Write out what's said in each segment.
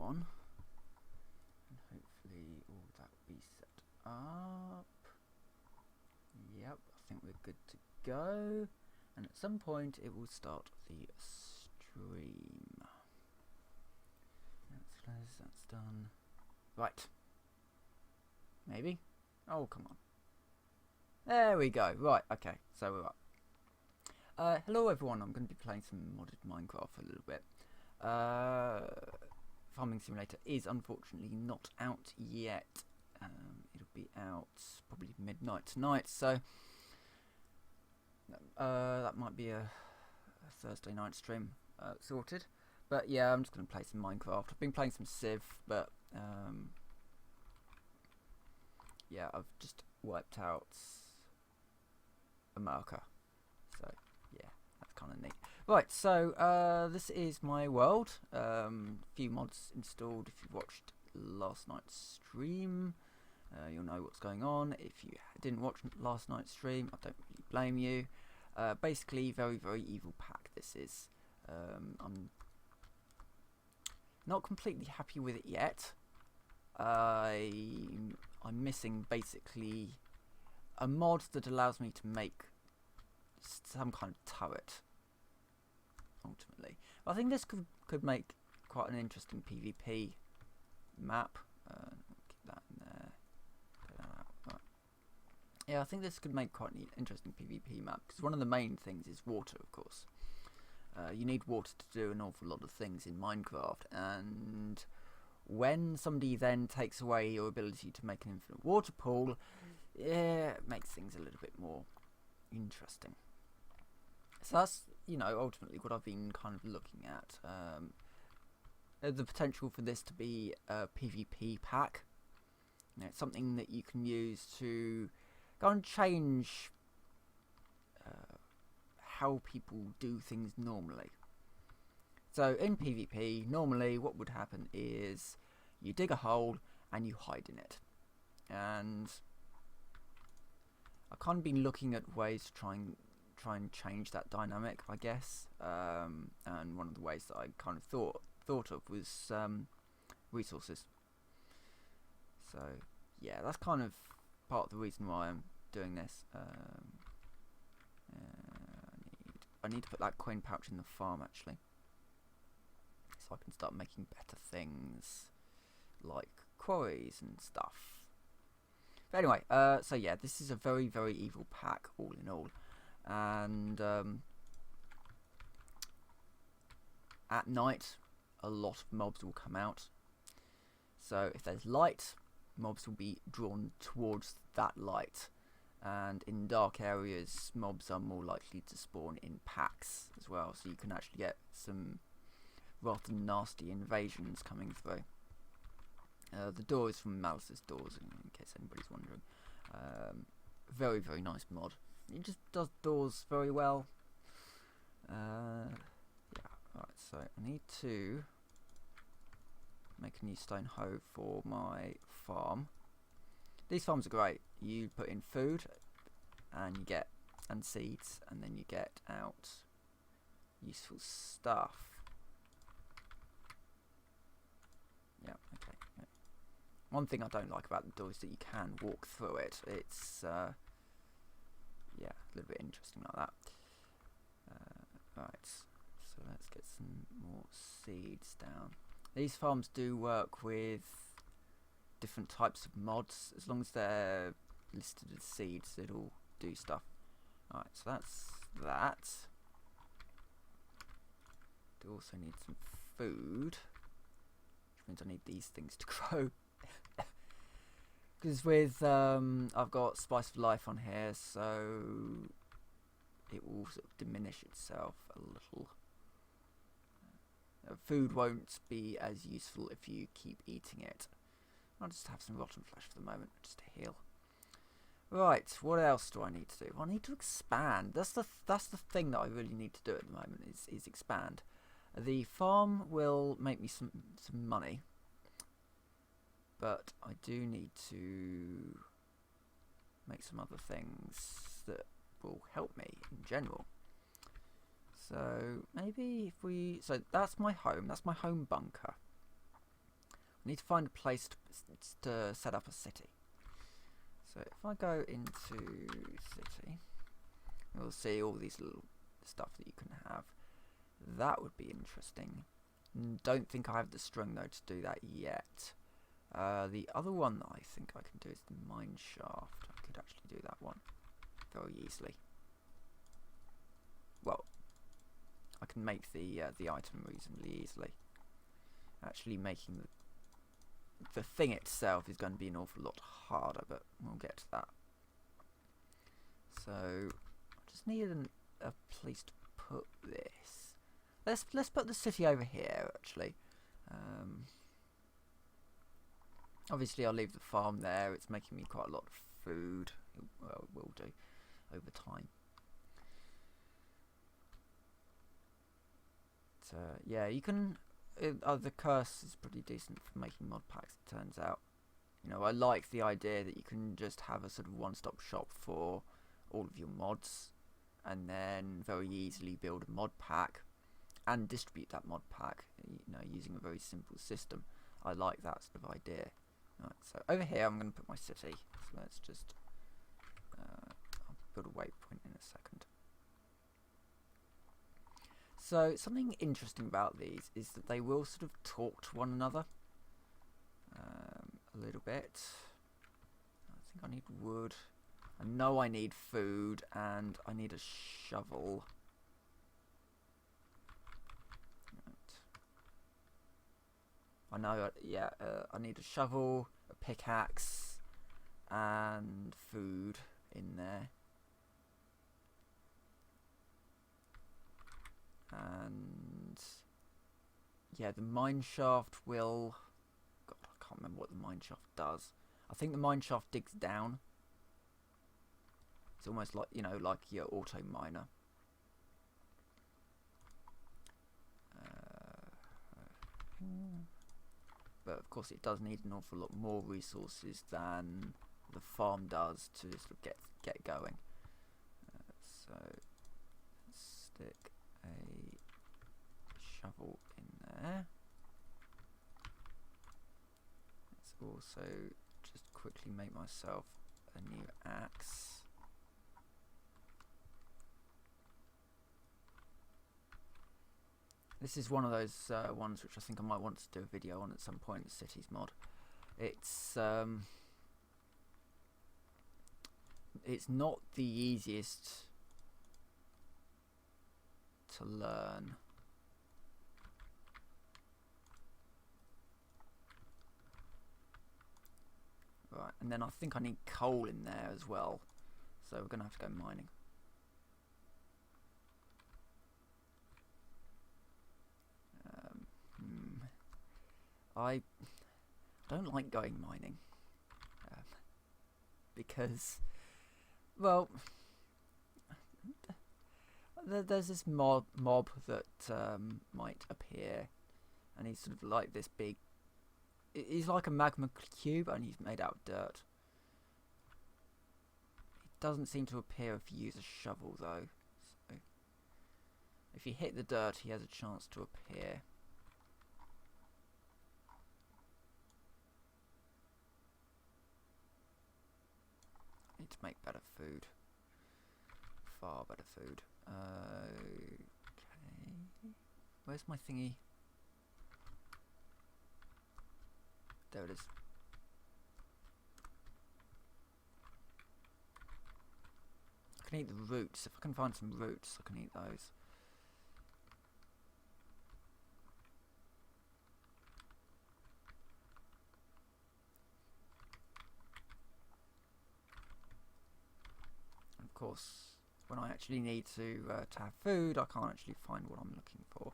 on. And hopefully all that will be set up. Yep, I think we're good to go. And at some point it will start the stream. That's closed, that's done. Right. Maybe? Oh, come on. There we go. Right, okay, so we're up. Hello everyone, I'm going to be playing some modded Minecraft for a little bit. Farming Simulator is unfortunately not out yet. It'll be out probably midnight tonight, so that might be a Thursday night stream sorted. But yeah, I'm just going to play some Minecraft. I've been playing some Civ, but yeah, I've just wiped out America. So yeah, that's kind of neat. Right, so this is my world. Few mods installed. If you watched last night's stream, you'll know what's going on. If you didn't watch last night's stream, I don't really blame you. Basically, very, very evil pack this is. I'm not completely happy with it yet. I'm missing basically a mod that allows me to make some kind of turret, ultimately. But I think this could make quite an interesting PvP map. Keep that in there. Put that out. Right. Yeah, I think this could make quite an interesting PvP map, because one of the main things is water, of course. You need water to do an awful lot of things in Minecraft, and when somebody then takes away your ability to make an infinite water pool, yeah, it makes things a little bit more interesting. So that's, you know, ultimately what I've been kind of looking at. The potential for this to be a PvP pack. You know, it's something that you can use to go and change how people do things normally. So in PvP, normally what would happen is you dig a hole and you hide in it. And I've kind of been looking at ways to try and change that dynamic, I guess. And one of the ways that I kind of thought of was resources. So yeah, that's kind of part of the reason why I'm doing this. I need to put that coin pouch in the farm, actually, so I can start making better things like quarries and stuff. But anyway, so yeah, this is a very, very evil pack, all in all. And at night, a lot of mobs will come out. So if there's light, mobs will be drawn towards that light. And in dark areas, mobs are more likely to spawn in packs as well. So you can actually get some rather nasty invasions coming through. The door is from Malice's Doors, in case anybody's wondering. Very, very nice mod. It just does doors very well. Yeah, right, so I need to make a new stone hoe for my farm. These farms are great. You put in food and you get seeds, and then you get out useful stuff. Yeah, okay. Yeah. One thing I don't like about the door is that you can walk through it. It's yeah, a little bit interesting like that. Right, so let's get some more seeds down. These farms do work with different types of mods. As long as they're listed as seeds, it'll do stuff. Alright, so that's that. Do also need some food, which means I need these things to grow. Because with I've got Spice of Life on here, so it will sort of diminish itself a little. Food won't be as useful if you keep eating it. I'll just have some rotten flesh for the moment, just to heal. Right, what else do I need to do? I need to expand. That's the thing that I really need to do at the moment, is expand. The farm will make me some money, but I do need to make some other things that will help me in general. So maybe if we... So that's my home. That's my home bunker. I need to find a place to set up a city. So if I go into city, we'll see all these little stuff that you can have. That would be interesting. Don't think I have the string though to do that yet. The other one that I think I can do is the mine shaft. I could actually do that one very easily. Well, I can make the item reasonably easily. Actually making the thing itself is going to be an awful lot harder, but we'll get to that. So I just need a place to put this. Let's put the city over here actually. Obviously I'll leave the farm there. It's making me quite a lot of food. Well, it will do over time. Yeah, you can. The curse is pretty decent for making mod packs, it turns out. You know, I like the idea that you can just have a sort of one-stop shop for all of your mods, and then very easily build a mod pack and distribute that mod pack. You know, using a very simple system. I like that sort of idea. Right, so over here I'm going to put my city. So let's just I'll build a waypoint in a second. So something interesting about these is that they will sort of talk to one another a little bit. I think I need wood. I know I need food and I need a shovel. I know, yeah, I need a shovel, a pickaxe, and food in there. And yeah, the mine shaft will. God, I can't remember what the mine shaft does. I think the mine shaft digs down. It's almost like, you know, like your auto miner. But of course, it does need an awful lot more resources than the farm does to sort of get going. So let's stick a shovel in there. Let's also just quickly make myself a new axe. This is one of those ones which I think I might want to do a video on at some point, the cities mod. It's not the easiest to learn. Right, and then I think I need coal in there as well, so we're going to have to go mining. I don't like going mining because, well, there's this mob that might appear, and he's sort of like this big. He's like a magma cube, and he's made out of dirt. He doesn't seem to appear if you use a shovel, though. So if you hit the dirt, he has a chance to appear. Need to make better food. Far better food. Okay. Where's my thingy? There it is. I can eat the roots. If I can find some roots, I can eat those. Of course, when I actually need to have food, I can't actually find what I'm looking for.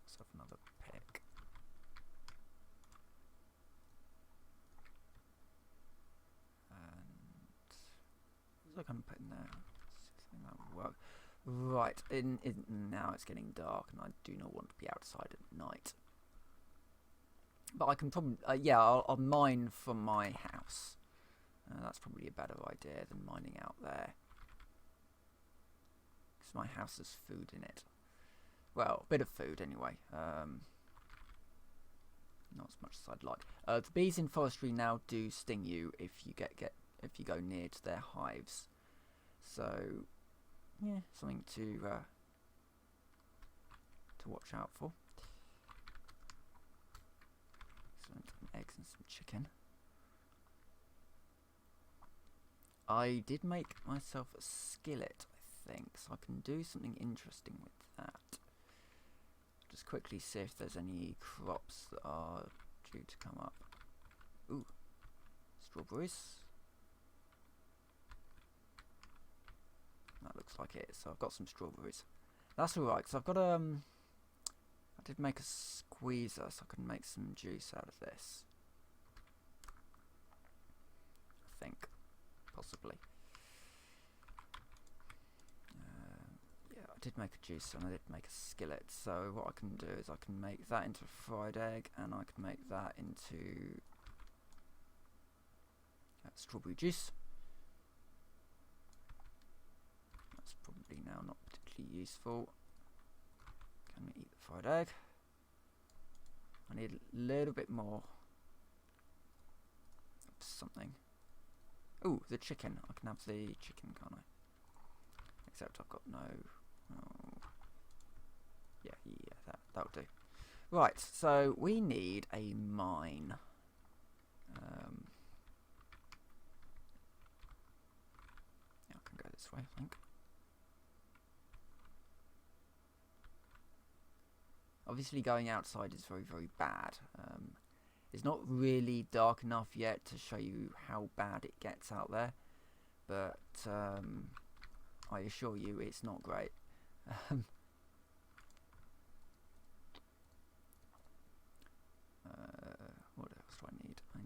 Let's have another pick. And what was I going to put in there? See if that would work. Right, now it's getting dark, and I do not want to be outside at night. But I can probably, yeah, I'll mine from my house. That's probably a better idea than mining out there. of my house has food in it. Well, a bit of food anyway. Not as much as I'd like. The bees in forestry now do sting you if you if you go near to their hives. So yeah, something to watch out for. Some eggs and some chicken. I did make myself a skillet, I think, so I can do something interesting with that. Just quickly see if there's any crops that are due to come up. Ooh, strawberries. That looks like it. So I've got some strawberries. That's alright, because I've got I did make a squeezer, so I can make some juice out of this. I think, possibly. Yeah, I did make a juice and I did make a skillet. So what I can do is I can make that into a fried egg, and I can make that into strawberry juice. That's probably now not particularly useful. Can we eat the fried egg? I need a little bit more of something. Ooh, the chicken. I can have the chicken, can't I? Except I've got no... Oh. Yeah, that'll do. Right, so we need a mine. Yeah, I can go this way, I think. Obviously going outside is very, very bad. It's not really dark enough yet to show you how bad it gets out there, but I assure you it's not great. What else do I need? I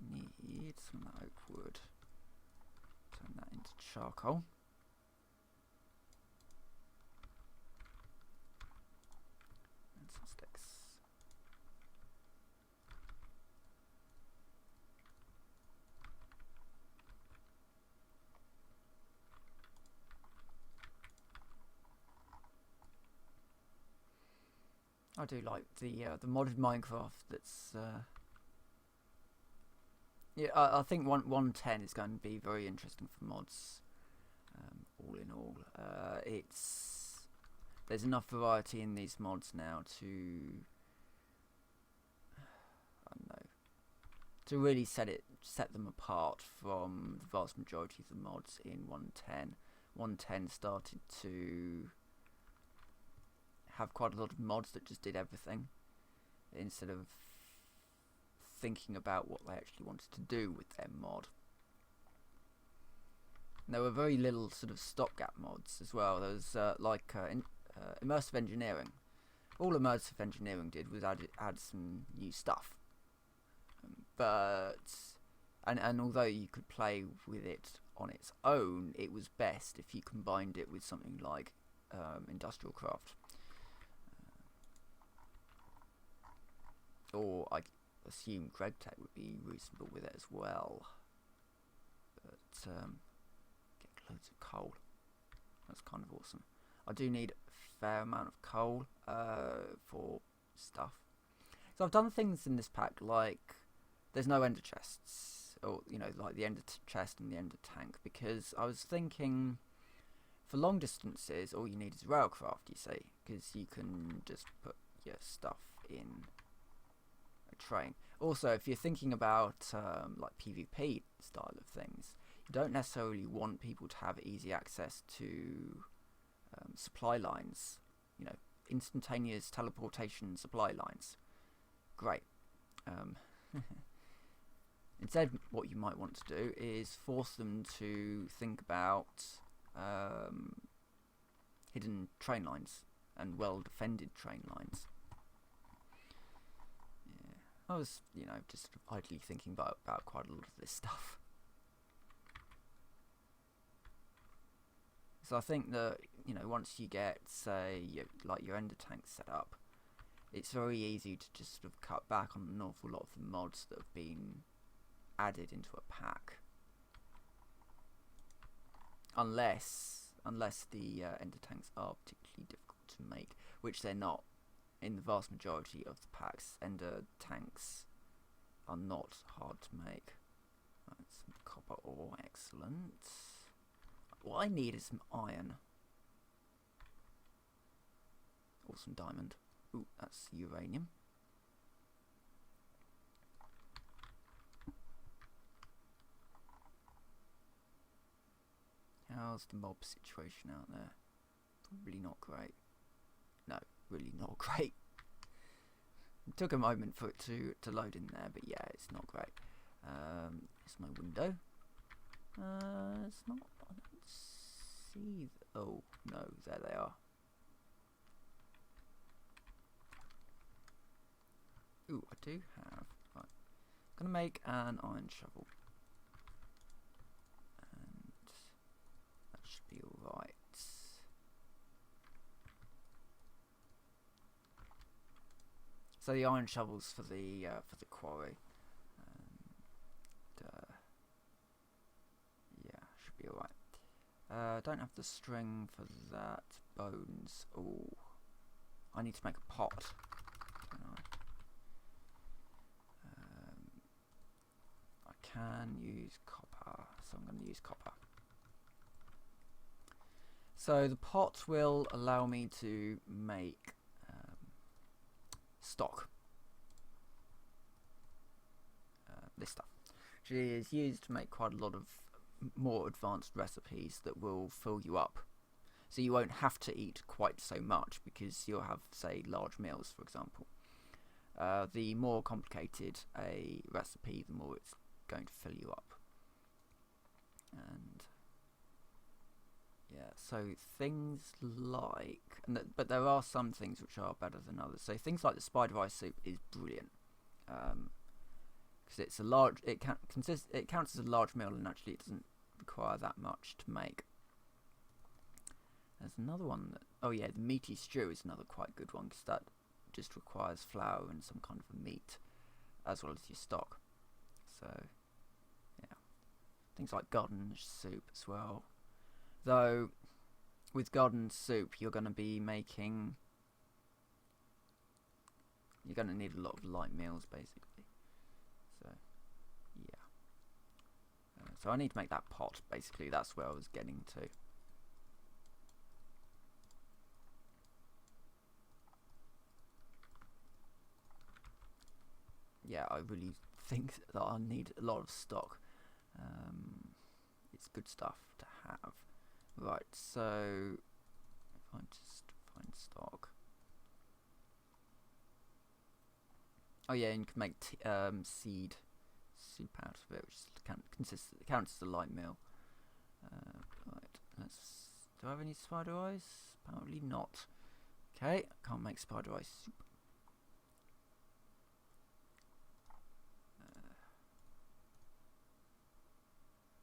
need some of that oak wood. Turn that into charcoal. And some sticks. I do like the modded Minecraft. That's yeah. I think 1.10 is going to be very interesting for mods. All in all, there's enough variety in these mods now to I don't know, to really set them apart from the vast majority of the mods in 1.10. 1.10 started to have quite a lot of mods that just did everything instead of thinking about what they actually wanted to do with their mod. And there were very little sort of stopgap mods as well. There was immersive engineering. All immersive engineering did was add some new stuff, and although you could play with it on its own, it was best if you combined it with something like Industrial Craft. Or I assume GregTech would be reasonable with it as well. But get loads of coal. That's kind of awesome. I do need a fair amount of coal for stuff. So I've done things in this pack like there's no ender chests, or like the ender chest and the ender tank, because I was thinking for long distances all you need is railcraft, you see, because you can just put your stuff in train. Also, if you're thinking about like PvP style of things, you don't necessarily want people to have easy access to supply lines, instantaneous teleportation supply lines. Great. Instead, what you might want to do is force them to think about hidden train lines and well defended train lines. I was, just sort of idly thinking about quite a lot of this stuff. So I think that, once you get, say, your ender tank set up, it's very easy to just sort of cut back on an awful lot of the mods that have been added into a pack. Unless unless the ender tanks are particularly difficult to make, which they're not. In the vast majority of the packs, ender tanks are not hard to make. Right, some copper ore, excellent. What I need is some iron. Or some diamond. Ooh, that's uranium. How's the mob situation out there? Probably not great. No, really not great. It took a moment for it to load in there, but yeah, it's not great. It's my window. It's not. I don't see. Oh no, there they are. Ooh, I do have. Right, I'm gonna make an iron shovel, and that should be all right. So the iron shovels for the quarry. Yeah, should be alright. Don't have the string for that. Bones. Oh, I need to make a pot. Don't I? I can use copper, so I'm going to use copper. So the pot will allow me to make stock. This stuff, which is used to make quite a lot of more advanced recipes that will fill you up. So you won't have to eat quite so much because you'll have, say, large meals, for example. The more complicated a recipe, the more it's going to fill you up. And yeah, so things like, but there are some things which are better than others. So things like the spider eye soup is brilliant, because it's a large. It counts as a large meal, and actually it doesn't require that much to make. There's another one that, oh yeah, the meaty stew is another quite good one, because that just requires flour and some kind of a meat, as well as your stock. So yeah, things like garden soup as well. Though, with garden soup, you're going to be making. You're going to need a lot of light meals, basically. So, yeah. So I need to make that pot, basically. That's where I was getting to. Yeah, I really think that I need a lot of stock. It's good stuff to have. Right, so if I just find stock. Oh yeah, and you can make seed soup out of it, which counts as a light meal. Right, do I have any spider eyes? Apparently not. Okay, I can't make spider eye soup.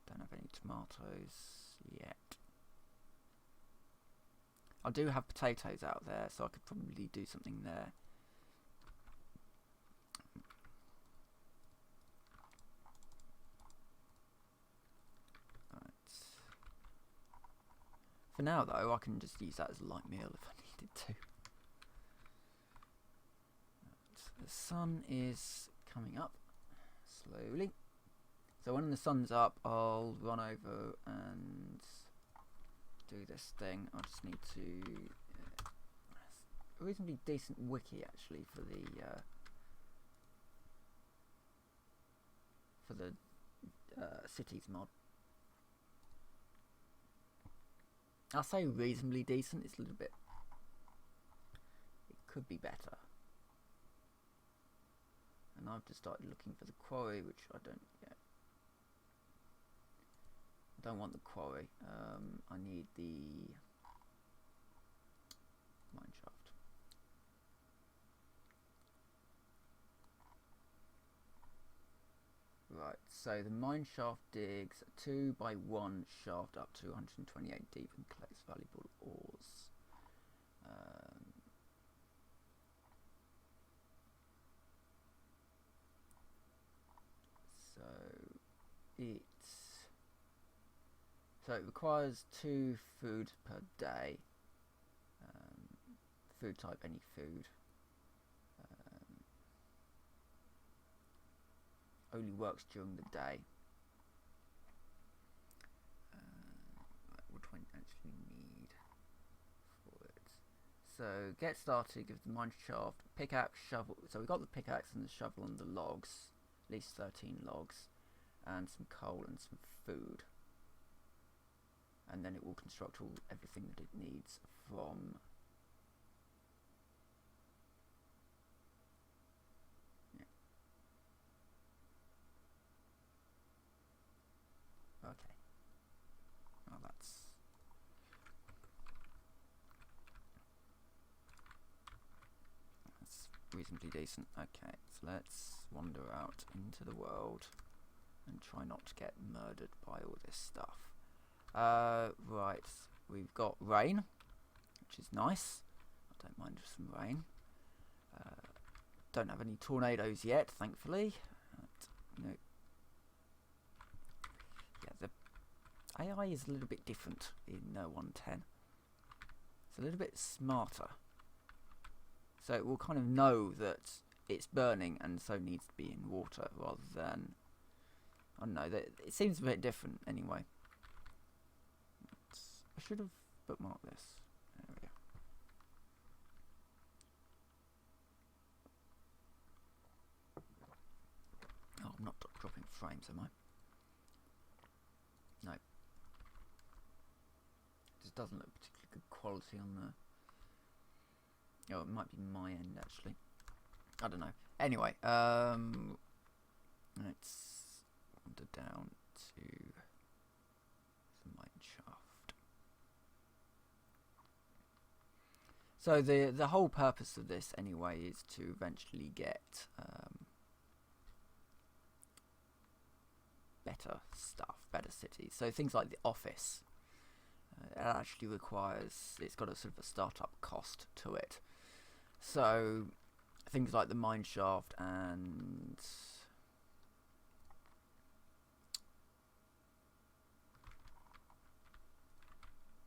Don't have any tomatoes yet. I do have potatoes out there, so I could probably do something there. Right. For now, though, I can just use that as a light meal if I needed to. Right. The sun is coming up slowly. So when the sun's up, I'll run over and do this thing. I just need to a reasonably decent wiki actually for the cities mod. I'll say reasonably decent. It's a little bit. It could be better. And I've just started looking for the quarry, which I don't yet. I don't want the quarry. I need the mine shaft. Right, so the mine shaft digs a 2 by 1 shaft up to 128 deep and collects valuable ores. So it So it requires 2 food per day. Food type, any food. Only works during the day. What do I actually need for it? So get started, give the mine shaft, pickaxe, shovel. So we've got the pickaxe and the shovel and the logs, at least 13 logs, and some coal and some food. And then it will construct everything that it needs from... Yeah. Okay. Well, that's reasonably decent. Okay, so let's wander out into the world and try not to get murdered by all this stuff. Right, we've got rain, which is nice. I don't mind some rain. Don't have any tornadoes yet, thankfully. No. Yeah, the AI is a little bit different in 1.10. It's a little bit smarter. So it will kind of know that it's burning and so needs to be in water rather than... I don't know, it seems a bit different anyway. I should have bookmarked this. There we go. Oh, I'm not dropping frames, am I? No. Just doesn't look particularly good quality on the... Oh, it might be my end, actually. I don't know. Anyway, let's wander down to the mine shaft. So the whole purpose of this, anyway, is to eventually get better stuff, better cities. So things like the office, it actually requires, it's got a sort of a startup cost to it. So things like the mine shaft and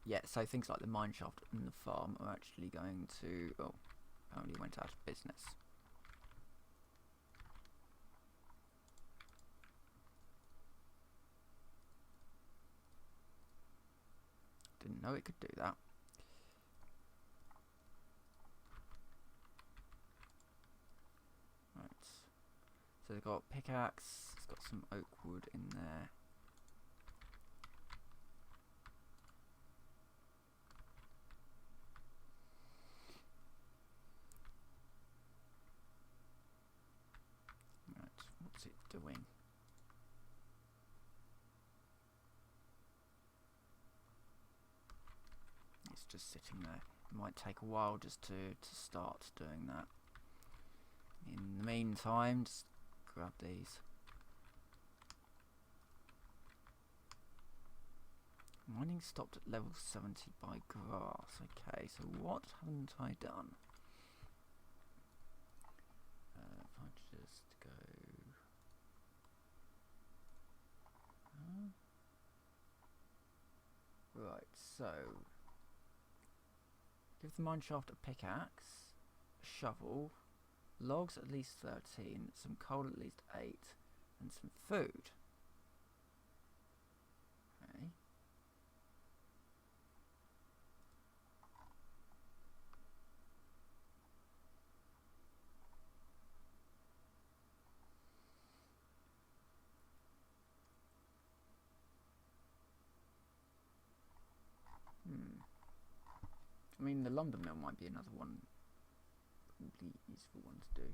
yeah, so things like the mine shaft and the farm are actually going to, oh, apparently went out of business. Didn't know it could do that. Right. So they've got pickaxe, it's got some oak wood in there. Right, what's it doing? It's just sitting there. It might take a while just to start doing that. In the meantime, just grab these. Mining stopped at level 70 by grass. Okay, so what haven't I done? If I just go... Right, so... Give the mineshaft a pickaxe, a shovel, logs at least 13, some coal at least 8, and some food. Okay. I mean, the lumber mill might be another one, probably useful one to do.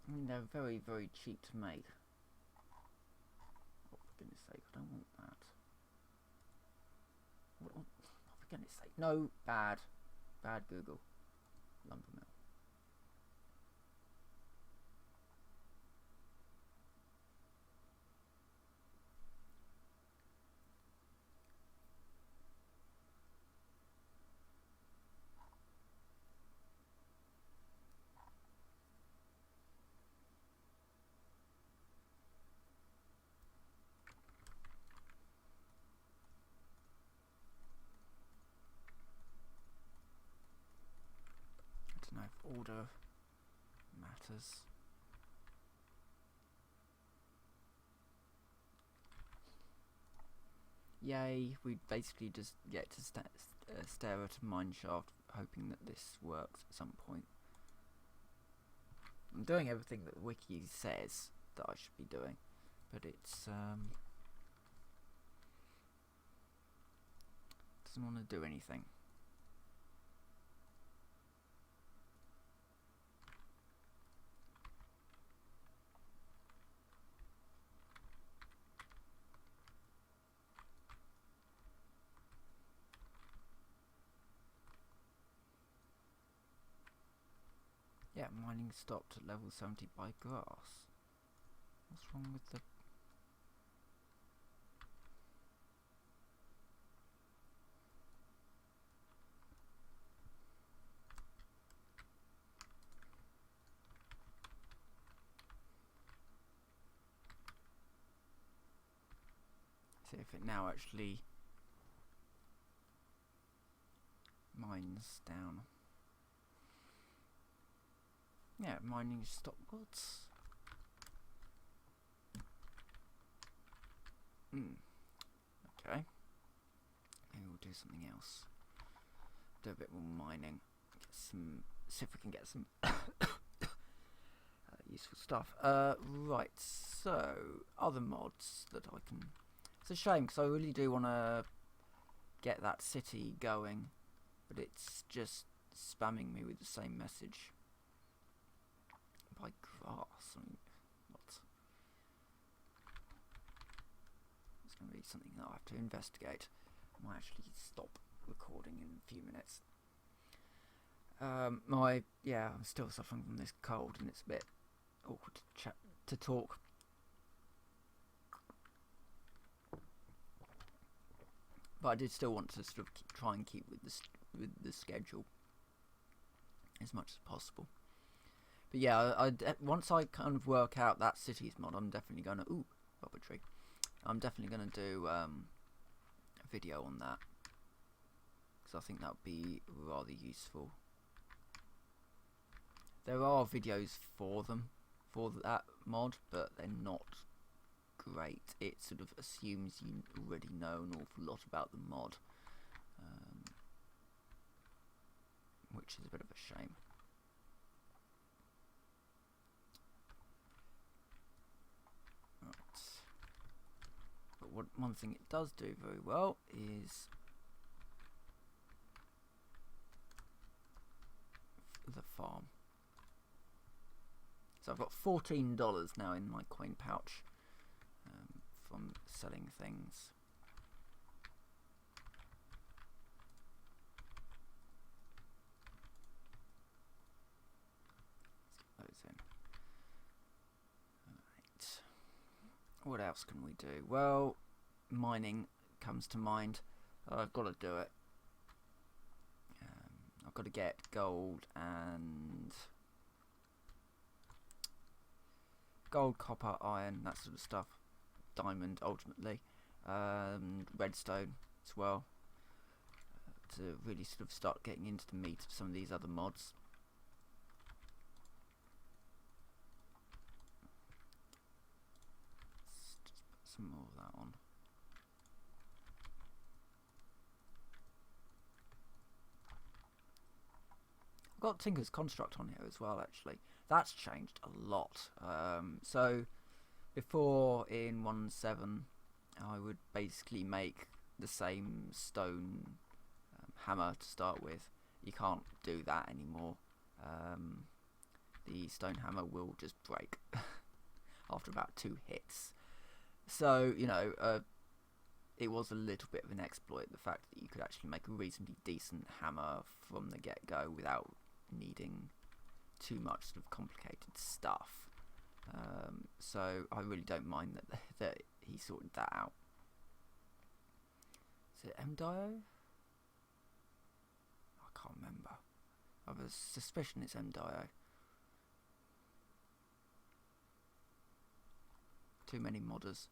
I mean, they're very, very cheap to make. Oh, for goodness sake, I don't want that. Oh, for goodness sake. No, bad. Bad Google. Lumber mill. order matters. Yay, we basically just get to stare at a mineshaft, hoping that this works at some point. I'm doing everything that the wiki says that I should be doing, but it's doesn't want to do anything. Yeah, mining stopped at level 70 by grass. What's wrong with the... See if it now actually mines down. Yeah, mining stopped. What? Okay. Maybe we'll do something else. Do a bit more mining. Get some. See if we can get some useful stuff. Right. So other mods that I can. It's a shame because I really do want to get that city going, but it's just spamming me with the same message. By grass. I mean, what? It's going to be something that I have to investigate. I might actually stop recording in a few minutes. I'm still suffering from this cold, and it's a bit awkward to talk. But I did still want to sort of try and keep with the schedule as much as possible. But yeah, once I kind of work out that cities mod, I'm definitely going to... Ooh, rubber tree. I'm definitely going to do a video on that. Because I think that would be rather useful. There are videos for that mod, but they're not great. It sort of assumes you already know an awful lot about the mod. Which is a bit of a shame. But one thing it does do very well is the farm. So I've got $14 now in my coin pouch from selling things. Let's get those in. Right. What else can we do? Well, mining comes to mind. I've got to do it. I've got to get gold, copper, iron, that sort of stuff. Diamond, ultimately. Redstone as well. To really sort of start getting into the meat of some of these other mods. Let's just put some more of that on. I've got Tinker's Construct on here as well, actually. That's changed a lot. So before in 1.7 I would basically make the same stone hammer to start with. You can't do that anymore. The stone hammer will just break after about 2 hits. So, you know, it was a little bit of an exploit, the fact that you could actually make a reasonably decent hammer from the get-go without needing too much sort of complicated stuff. So I really don't mind that he sorted that out. Is it MDIO? I can't remember. I have a suspicion it's MDIO. Too many modders.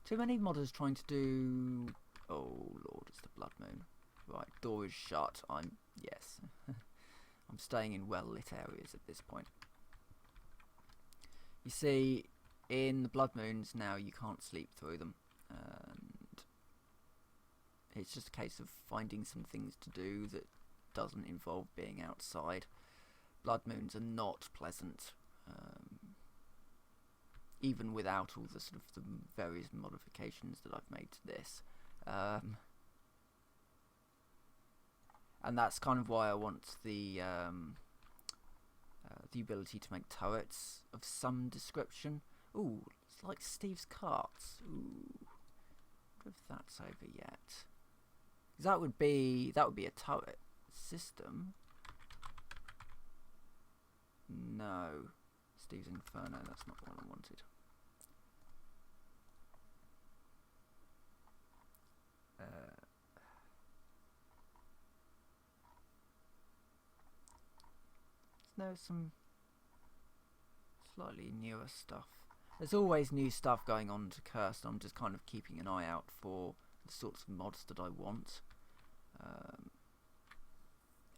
Too many modders trying to do... Oh lord, it's the blood moon. Right, door is shut. Yes. I'm staying in well-lit areas at this point. You see, in the Blood Moons now you can't sleep through them, and it's just a case of finding some things to do that doesn't involve being outside. Blood Moons are not pleasant, even without all the sort of the various modifications that I've made to this. And that's kind of why I want the ability to make turrets of some description. Ooh, it's like Steve's carts. Ooh, I wonder if that's over yet. 'Cause that would be a turret system. No, Steve's Inferno. That's not what I wanted. There's some slightly newer stuff. There's always new stuff going on to Cursed. I'm just kind of keeping an eye out for the sorts of mods that I want.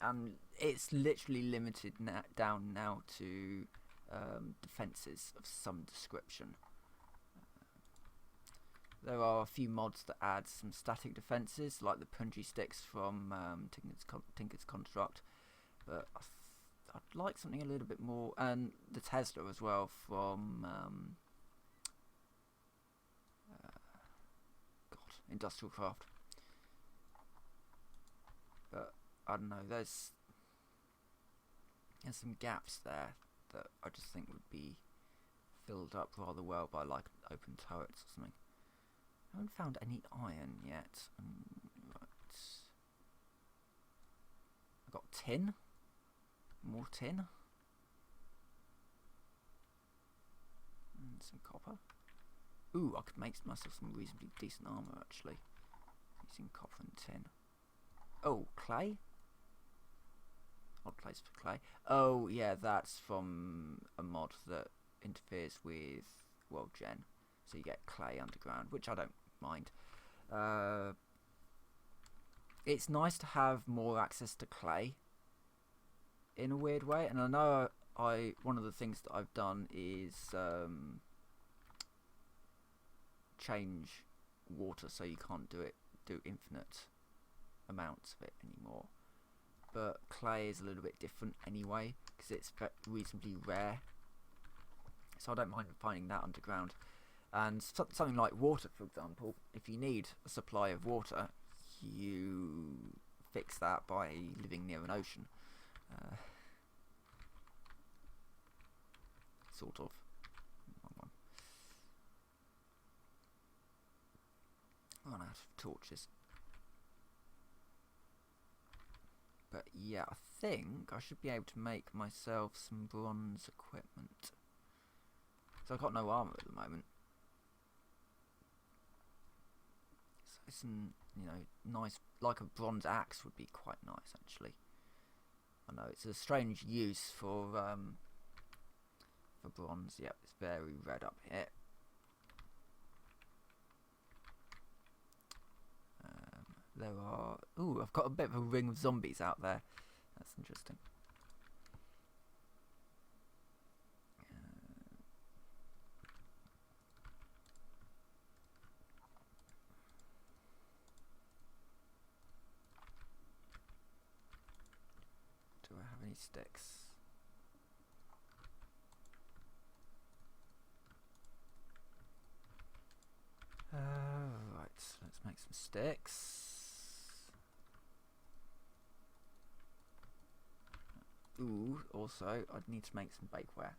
And it's literally limited down now to defences of some description. There are a few mods that add some static defences, like the Punji Sticks from Tinker's Construct, but I'd like something a little bit more, and the Tesla as well from Industrial Craft. But I don't know, there's some gaps there that I just think would be filled up rather well by like open turrets or something. I haven't found any iron yet. Right. I got tin. More tin. And some copper. Ooh, I could make myself some reasonably decent armour actually, using copper and tin. Oh, clay? Odd place for clay. Oh yeah, that's from a mod that interferes with World Gen. So you get clay underground, which I don't mind. It's nice to have more access to clay in a weird way, and I know one of the things that I've done is change water so you can't do infinite amounts of it anymore. But clay is a little bit different anyway, because it's reasonably rare, so I don't mind finding that underground. And something like water, for example, if you need a supply of water, you fix that by living near an ocean. Sort of. Run out of torches. But yeah, I think I should be able to make myself some bronze equipment. So I've got no armour at the moment. So some, nice, like a bronze axe would be quite nice actually. I know it's a strange use for bronze. Yep, it's very red up here. There are... Ooh, I've got a bit of a ring of zombies out there. That's interesting. Do I have any sticks? Right, let's make some sticks. Ooh, also, I'd need to make some bakeware.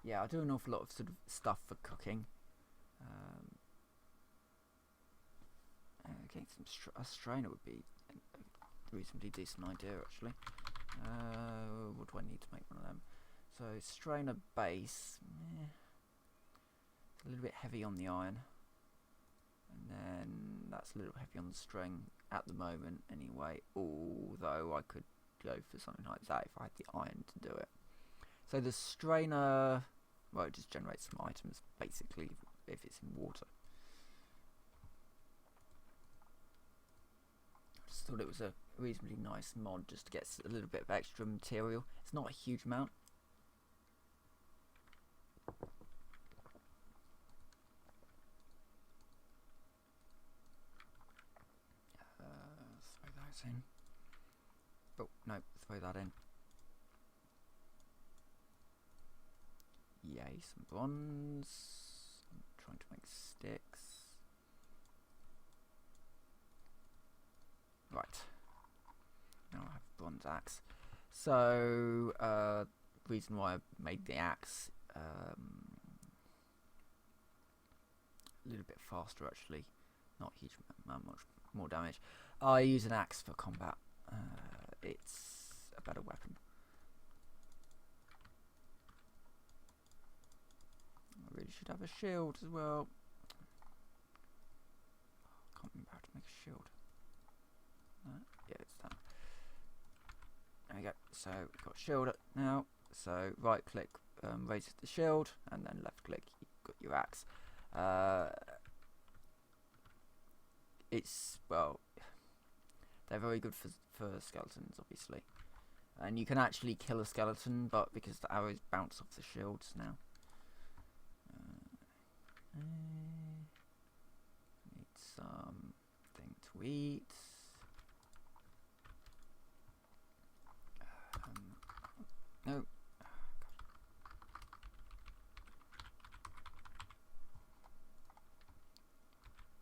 Yeah, I do an awful lot of sort of stuff for cooking. Getting a strainer would be a reasonably decent idea, actually. What do I need to make one of them? So, strainer base. It's a little bit heavy on the iron. And then that's a little heavy on the string at the moment, anyway. Although I could go for something like that if I had the iron to do it. So the strainer, well, it just generates some items basically if it's in water. I just thought it was a reasonably nice mod just to get a little bit of extra material. It's not a huge amount. Throw those in. Oh no, throw that in. Yay, some bronze. I'm trying to make sticks. Right. Now I have bronze axe. So, reason why I made the axe a little bit faster actually. Not huge amount, much more damage. I use an axe for combat. It's a better weapon. I really should have a shield as well. Can't remember how to make a shield. Yeah, it's that. There we go. So we've got shield now. So right click raises the shield, and then left click, you've got your axe. It's, well, they're very good for skeletons, obviously. And you can actually kill a skeleton, but because the arrows bounce off the shields now. Need something to eat. No.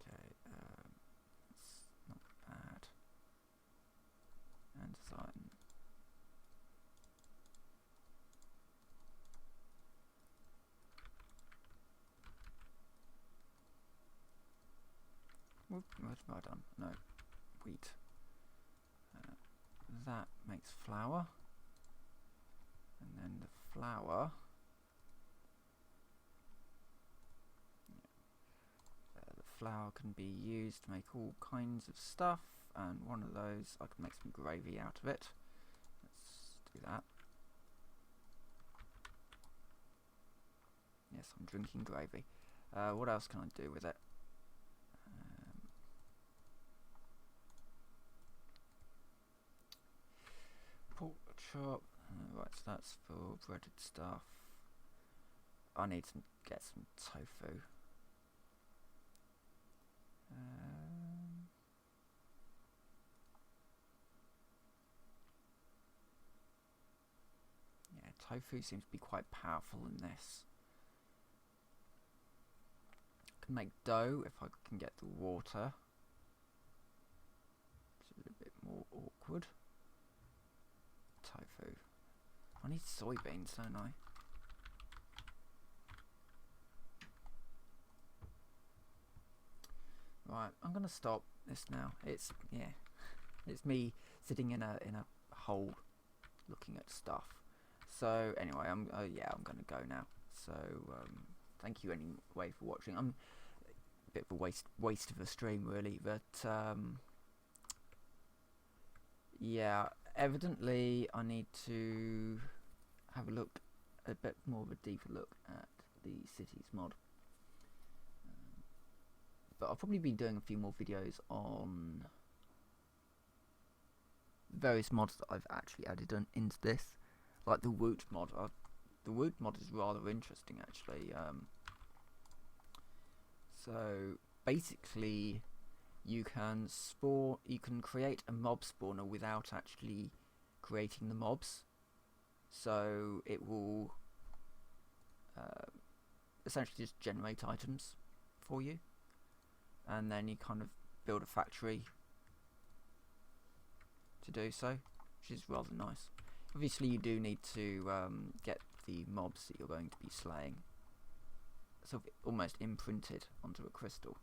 Okay, it's not bad. And design. What have I done? No, wheat. That makes flour. And then the flour, the flour can be used to make all kinds of stuff, and one of those I can make some gravy out of it. Let's do that. Yes, I'm drinking gravy. What else can I do with it? Pork chop. Right, so that's for breaded stuff. I need to get some tofu. Yeah, tofu seems to be quite powerful in this. I can make dough if I can get the water. It's a little bit more awkward. Tofu. I need soybeans, don't I? Right, I'm gonna stop this now. It's me sitting in a hole looking at stuff. So anyway, I'm gonna go now. So thank you anyway for watching. I'm a bit of a waste of a stream really, but yeah, evidently I need to have a look, a bit more of a deeper look at the cities mod. But I'll probably be doing a few more videos on various mods that I've actually added into this, like the Woot mod. The Woot mod is rather interesting actually. So basically, you can create a mob spawner without actually creating the mobs. So it will essentially just generate items for you, and then you kind of build a factory to do so, which is rather nice. Obviously you do need to get the mobs that you're going to be slaying sort of almost imprinted onto a crystal.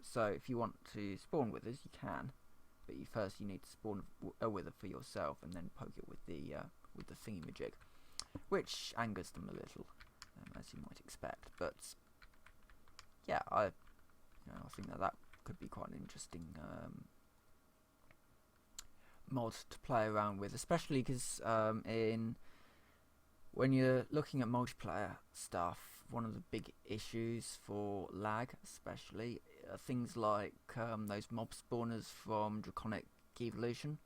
So if you want to spawn withers, you can, but first you need to spawn a wither for yourself and then poke it with the thingamajig, which angers them a little, as you might expect. But yeah, I think that could be quite an interesting mod to play around with, especially because when you're looking at multiplayer stuff, one of the big issues for lag especially are things like those mob spawners from Draconic quick evolution.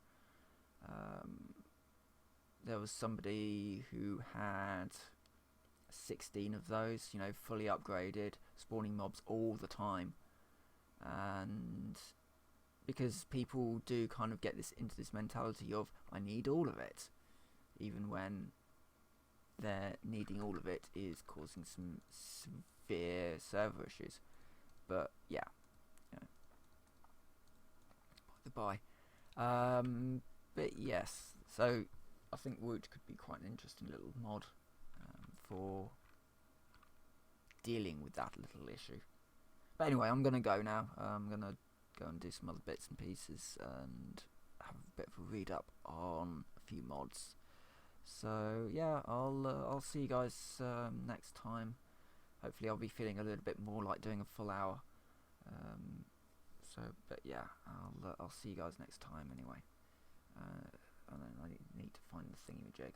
There was somebody who had 16 of those, you know, fully upgraded, spawning mobs all the time. And because people do kind of get into this mentality of, I need all of it, even when they're needing all of it is causing some severe server issues. But yeah, by the by. But yes, so I think Woot could be quite an interesting little mod for dealing with that little issue. But anyway, I'm gonna go now. I'm gonna go and do some other bits and pieces and have a bit of a read up on a few mods. So yeah, I'll see you guys next time. Hopefully, I'll be feeling a little bit more like doing a full hour. But yeah, I'll see you guys next time anyway. And then I need to find the thingamajig.